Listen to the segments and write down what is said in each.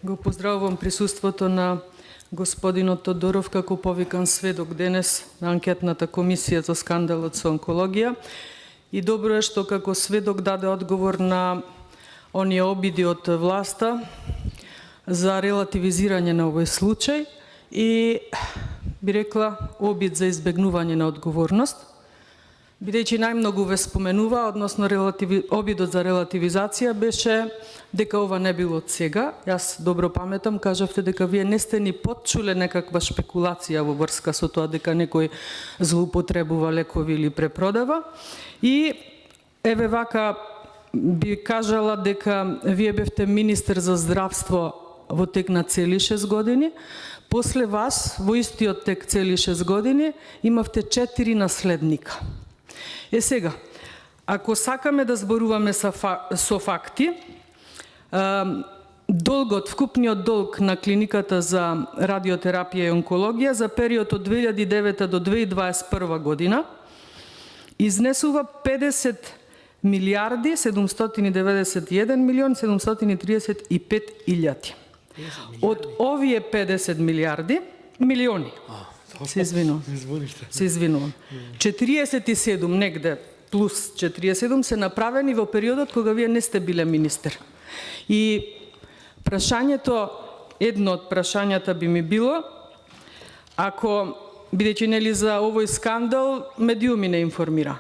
Го поздравувам присуството на господинот Тодоров како повикан сведок денес на анкетната комисија за скандалот со онкологија. И добро е што како сведок даде одговор на оние обиди од власта за релативизирање на овој случај и би рекла обид за избегнување на одговорност. Бидејќи најмногу ве споменува, односно обидот за релативизација беше дека ова не било од сега. Јас добро паметам, кажавте дека вие не сте ни потчуле некаква шпекулација во врска со тоа дека некој злоупотребува лекови или препродава. И еве вака би кажала дека вие бевте министер за здравство во тек на цели 6 години. После вас, во истиот тек цели 6 години, имавте 4 наследника. Сега, ако сакаме да зборуваме со факти, долгот, вкупниот долг на клиниката за радиотерапија и онкологија за период од 2009 до 2021 година изнесува 50 милиарди 791 милион 735 илјади. Од овие 50 милиарди, милиони, се извинувам. 47 негде плюс 47 се направени во периодот кога вие не сте биле министер. И прашањето, едно од прашањата би ми било, ако, бидејќи нели за овој скандал, медиуми не информира.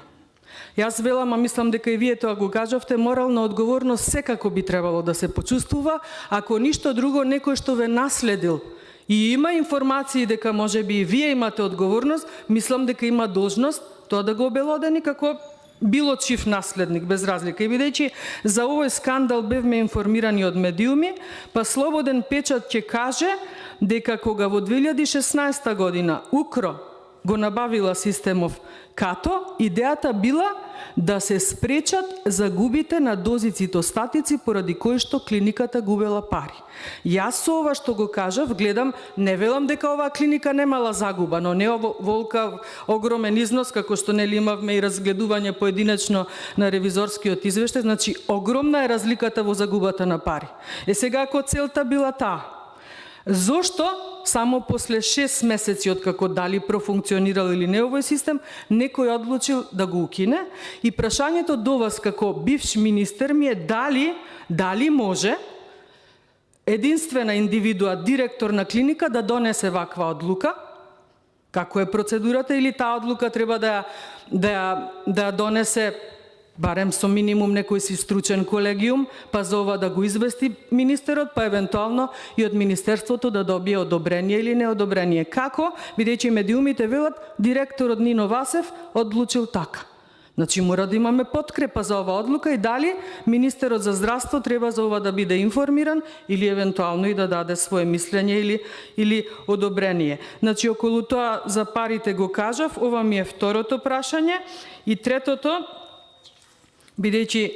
Јас велам, а мислам дека и вие тоа го кажавте, морална одговорност секако би требало да се почувствува, ако ништо друго некој што ве наследил и има информации дека можеби и вие имате одговорност, мислам дека има должност тоа да го обелодени како било чив наследник, без разлика. И бидејќи за овој скандал бевме информирани од медиуми, па Слободен печат ќе каже дека кога во 2016 година УКРО го набавила системов като, идејата била да се спречат загубите на дози цитостатици поради кои што клиниката губела пари. Јас со ова што го кажав, гледам, не велам дека оваа клиника немала загуба, но не волка огромен износ, како што нели имавме и разгледување поединечно на ревизорскиот извештај, значи огромна е разликата во загубата на пари. Сега ако целта била таа, зошто само после 6 месеци од како дали профункционирал или не овој систем, некој одлучил да го укине? И прашањето до вас како бивш министер ми е дали може единствена индивидуа, директор на клиника да донесе ваква одлука? Како е процедурата, или таа одлука треба да донесе барем со минимум некој си стручен колегиум, па за ова да го извести министерот, па евентуално и од министерството да добие одобрение или неодобрение. Како? Бидејќи медиумите велат, директорот Нино Васев одлучил така. Значи мора да имаме подкрепа за ова одлука и дали министерот за здравство треба за ова да биде информиран или евентуално и да даде свое мислење или одобрение. Значи околу тоа за парите го кажав, ова ми е второто прашање. И третото, бидејќи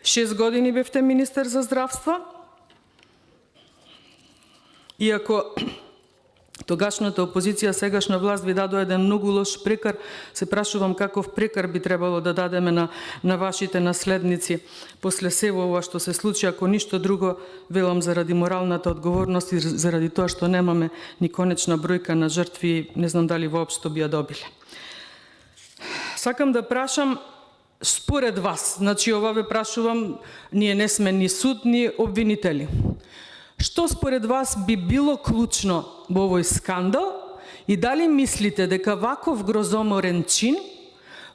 6 години бевте министер за здравство, иако тогашната опозиција, сегашна власт ви дадо еден многу лош прекар, се прашувам каков прекар би требало да дадеме на вашите наследници после сево ова што се случи, ако ништо друго, велам заради моралната одговорност и заради тоа што немаме ни конечна бројка на жртви, не знам дали воопшто би ја добиле. Сакам да прашам, според вас, значи ова ве прашувам, ние не сме ни суд, ни обвинители. Што според вас би било клучно во овој скандал и дали мислите дека ваков грозоморен чин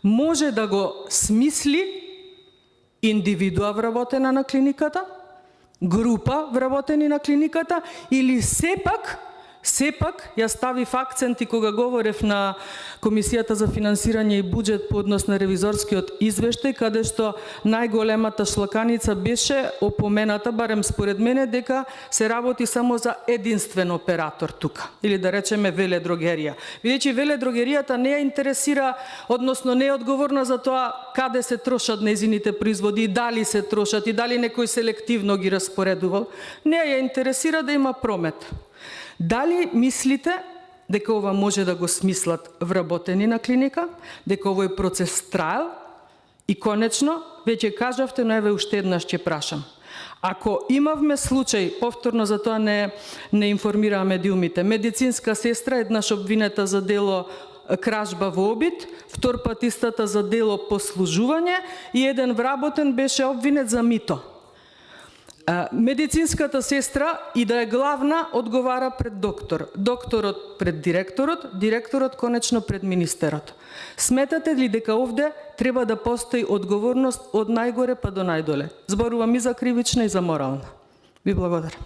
може да го смисли индивидуа вработена на клиниката, група вработени на клиниката, или сепак ја ставив акцент и кога говорев на Комисијата за финансирање и буџет по однос на ревизорскиот извештај, каде што најголемата шлаканица беше опомената, барем според мене, дека се работи само за единствен оператор тука, или да речеме веледрогерија. Бидејќи веледрогеријата не ја интересира, односно не е одговорна за тоа каде се трошат нејзините производи, дали се трошат и дали некој селективно ги распоредувал. Не ја интересира да има промет. Дали мислите дека ова може да го смислат вработени на клиника, дека овој процес траел и конечно, веќе кажавте, но еве уште еднаш ќе прашам. Ако имавме случај, повторно за тоа не информираа медиумите, медицинска сестра еднаш обвинета за дело кражба во обид, втор пат истата за дело послужување и еден вработен беше обвинет за мито. Медицинската сестра и да е главна одговара пред докторот пред директорот конечно пред министерот. Сметате ли дека овде треба да постои одговорност од најгоре па до најдоле? Зборувам и за кривична и за морална. Ви благодарам.